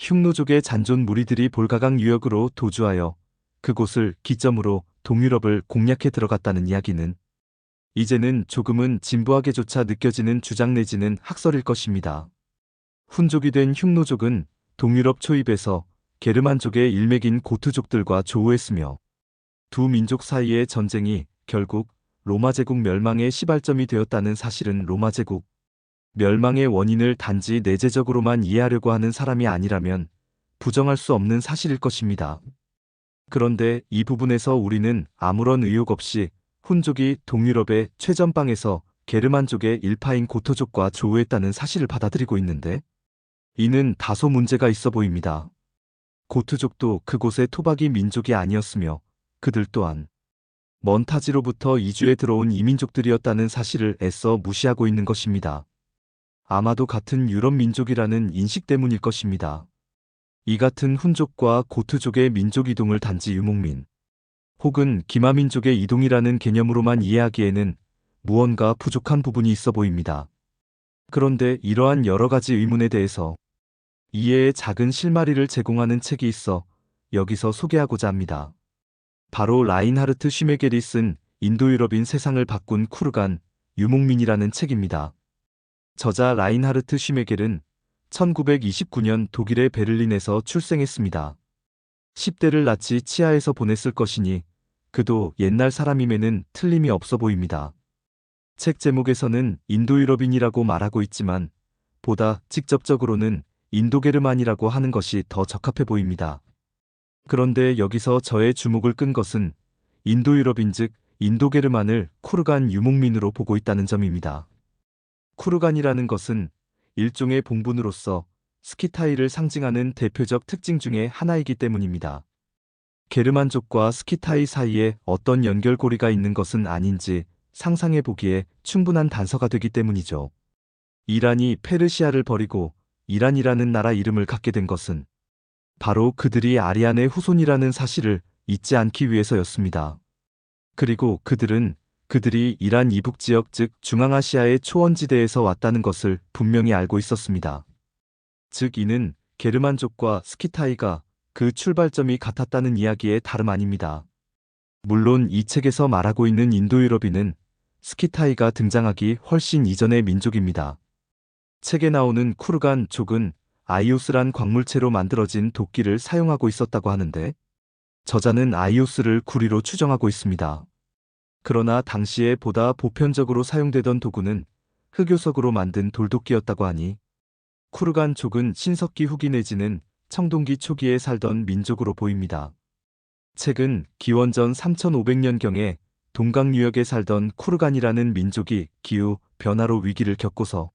흉노족의 잔존 무리들이 볼가강 유역으로 도주하여 그곳을 기점으로 동유럽을 공략해 들어갔다는 이야기는 이제는 조금은 진부하게조차 느껴지는 주장 내지는 학설일 것입니다. 훈족이 된 흉노족은 동유럽 초입에서 게르만족의 일맥인 고트족들과 조우했으며 두 민족 사이의 전쟁이 결국 로마 제국 멸망의 시발점이 되었다는 사실은 로마 제국 멸망의 원인을 단지 내재적으로만 이해하려고 하는 사람이 아니라면 부정할 수 없는 사실일 것입니다. 그런데 이 부분에서 우리는 아무런 의혹 없이 훈족이 동유럽의 최전방에서 게르만족의 일파인 고토족과 조우했다는 사실을 받아들이고 있는데 이는 다소 문제가 있어 보입니다. 고트족도 그곳의 토박이 민족이 아니었으며 그들 또한 먼 타지로부터 이주해 들어온 이민족들이었다는 사실을 애써 무시하고 있는 것입니다. 아마도 같은 유럽 민족이라는 인식 때문일 것입니다. 이 같은 훈족과 고트족의 민족 이동을 단지 유목민 혹은 기마민족의 이동이라는 개념으로만 이해하기에는 무언가 부족한 부분이 있어 보입니다. 그런데 이러한 여러 가지 의문에 대해서 이해의 작은 실마리를 제공하는 책이 있어 여기서 소개하고자 합니다. 바로 라인하르트 슈메겔이 쓴 인도유럽인 세상을 바꾼 쿠르간 유목민이라는 책입니다. 저자 라인하르트 슈메겔은 1929년 독일의 베를린에서 출생했습니다. 10대를 낯이 치아에서 보냈을 것이니 그도 옛날 사람임에는 틀림이 없어 보입니다. 책 제목에서는 인도유럽인이라고 말하고 있지만 보다 직접적으로는 인도게르만이라고 하는 것이 더 적합해 보입니다. 그런데 여기서 저의 주목을 끈 것은 인도유럽인 즉 인도게르만을 쿠르간 유목민으로 보고 있다는 점입니다. 쿠르간이라는 것은 일종의 봉분으로서 스키타이를 상징하는 대표적 특징 중의 하나이기 때문입니다. 게르만족과 스키타이 사이에 어떤 연결고리가 있는 것은 아닌지 상상해 보기에 충분한 단서가 되기 때문이죠. 이란이 페르시아를 버리고 이란이라는 나라 이름을 갖게 된 것은 바로 그들이 아리안의 후손이라는 사실을 잊지 않기 위해서였습니다. 그리고 그들이 이란 이북 지역 즉 중앙아시아의 초원지대에서 왔다는 것을 분명히 알고 있었습니다. 즉 이는 게르만족과 스키타이가 그 출발점이 같았다는 이야기에 다름 아닙니다. 물론 이 책에서 말하고 있는 인도유럽인은 스키타이가 등장하기 훨씬 이전의 민족입니다. 책에 나오는 쿠르간 족은 아이오스란 광물체로 만들어진 도끼를 사용하고 있었다고 하는데 저자는 아이오스를 구리로 추정하고 있습니다. 그러나 당시에 보다 보편적으로 사용되던 도구는 흑요석으로 만든 돌도끼였다고 하니 쿠르간 족은 신석기 후기 내지는 청동기 초기에 살던 민족으로 보입니다. 책은 기원전 3500년경에 동강 유역에 살던 쿠르간이라는 민족이 기후 변화로 위기를 겪고서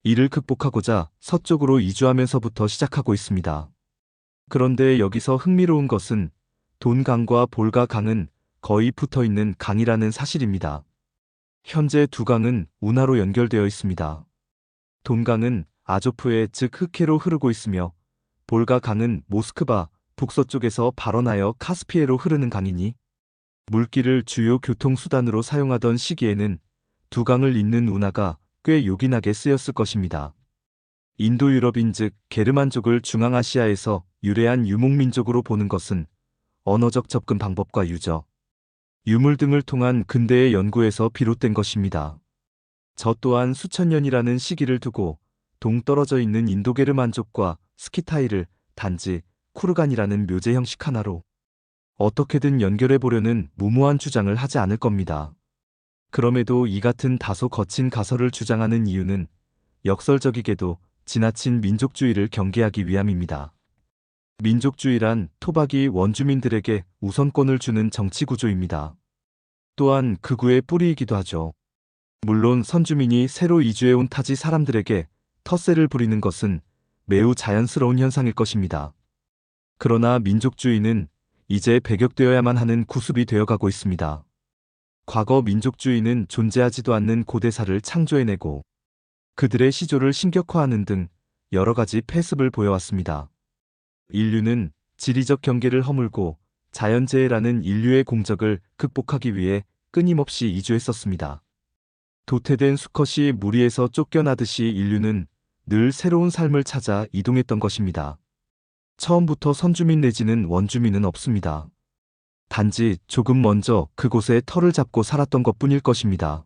이를 극복하고자 서쪽으로 이주하면서부터 시작하고 있습니다. 그런데 여기서 흥미로운 것은 돈강과 볼가강은 거의 붙어있는 강이라는 사실입니다. 현재 두 강은 운하로 연결되어 있습니다. 돈강은 아조프해 즉 흑해로 흐르고 있으며 볼가강은 모스크바 북서쪽에서 발원하여 카스피해로 흐르는 강이니 물길을 주요 교통수단으로 사용하던 시기에는 두 강을 잇는 운하가 꽤 요긴하게 쓰였을 것입니다. 인도유럽인 즉 게르만족을 중앙아시아에서 유래한 유목민족으로 보는 것은 언어적 접근 방법과 유저, 유물 등을 통한 근대의 연구에서 비롯된 것입니다. 저 또한 수천 년이라는 시기를 두고 동떨어져 있는 인도게르만족과 스키타이를 단지 쿠르간이라는 묘제 형식 하나로 어떻게든 연결해 보려는 무모한 주장을 하지 않을 겁니다. 그럼에도 이 같은 다소 거친 가설을 주장하는 이유는 역설적이게도 지나친 민족주의를 경계하기 위함입니다. 민족주의란 토박이 원주민들에게 우선권을 주는 정치구조입니다. 또한 극우의 뿌리이기도 하죠. 물론 선주민이 새로 이주해온 타지 사람들에게 텃세를 부리는 것은 매우 자연스러운 현상일 것입니다. 그러나 민족주의는 이제 배격되어야만 하는 구습이 되어가고 있습니다. 과거 민족주의는 존재하지도 않는 고대사를 창조해내고 그들의 시조를 신격화하는 등 여러 가지 패습을 보여왔습니다. 인류는 지리적 경계를 허물고 자연재해라는 인류의 공적을 극복하기 위해 끊임없이 이주했었습니다. 도태된 수컷이 무리에서 쫓겨나듯이 인류는 늘 새로운 삶을 찾아 이동했던 것입니다. 처음부터 선주민 내지는 원주민은 없습니다. 단지 조금 먼저 그곳에 터를 잡고 살았던 것뿐일 것입니다.